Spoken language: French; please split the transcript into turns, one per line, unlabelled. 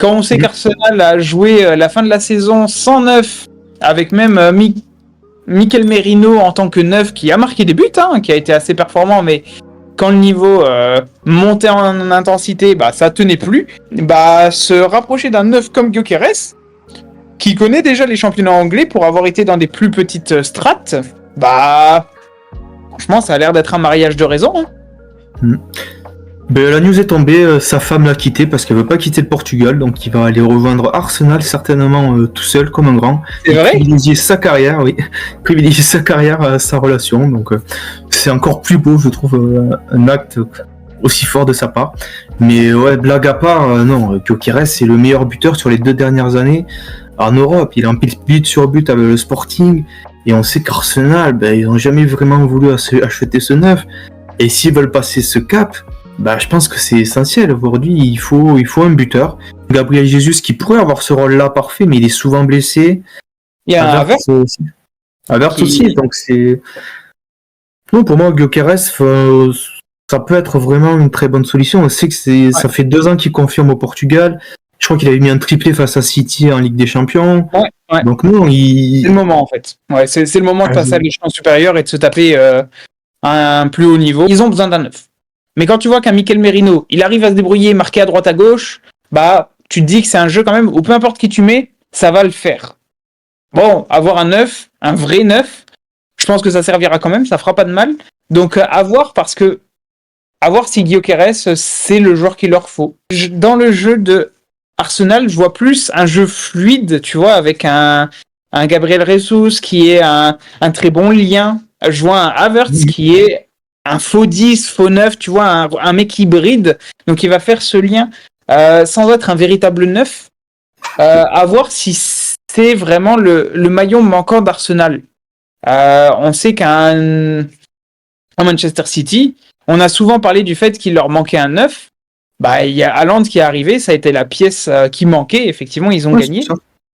Quand on sait qu'Arsenal a joué la fin de la saison sans neuf, avec même Mikel Merino en tant que neuf qui a marqué des buts, qui a été assez performant, mais quand le niveau montait en intensité, ça tenait plus. Se rapprocher d'un neuf comme Gyökeres, qui connaît déjà les championnats anglais pour avoir été dans des plus petites strates, franchement, ça a l'air d'être un mariage de raison.
La news est tombée, sa femme l'a quitté parce qu'elle veut pas quitter le Portugal, donc il va aller rejoindre Arsenal certainement tout seul comme un grand.
C'est vrai ?
Privilégier sa carrière, privilégier sa carrière à sa relation, donc c'est encore plus beau, je trouve, un acte aussi fort de sa part. Mais ouais, blague à part, non, Gyökeres c'est le meilleur buteur sur les 2 dernières années en Europe. Il a empilé but sur but avec le Sporting, et on sait qu'Arsenal, ils n'ont jamais vraiment voulu acheter ce neuf. Et s'ils veulent passer ce cap, je pense que c'est essentiel. Aujourd'hui, il faut un buteur. Gabriel Jesus qui pourrait avoir ce rôle-là parfait, mais il est souvent blessé.
Il y a un
Havertz aussi, donc c'est... Non, pour moi, Gyökeres, ça peut être vraiment une très bonne solution. On sait que ça fait 2 ans qu'il confirme au Portugal. Je crois qu'il avait mis un triplé face à City en Ligue des Champions.
Ouais.
Donc non,
c'est le moment en fait. Ouais, c'est le moment de passer à l'échelon supérieur et de se taper un plus haut niveau. Ils ont besoin d'un neuf. Mais quand tu vois qu'un Mikel Merino, il arrive à se débrouiller, marquer à droite à gauche, tu te dis que c'est un jeu quand même où peu importe qui tu mets, ça va le faire. Bon, avoir un neuf, un vrai neuf, je pense que ça servira quand même, ça fera pas de mal. Donc à voir si Gyökeres, c'est le joueur qu'il leur faut. Dans le jeu de Arsenal, je vois plus un jeu fluide, tu vois, avec un Gabriel Jesus qui est un très bon lien. Je vois un Havertz qui est un faux 10, faux 9, tu vois, un mec hybride, donc il va faire ce lien sans être un véritable neuf. À voir si c'est vraiment le maillon manquant d'Arsenal. On sait qu'à Manchester City, on a souvent parlé du fait qu'il leur manquait un neuf. Il y a Haaland qui est arrivé, ça a été la pièce qui manquait, effectivement, ils ont gagné.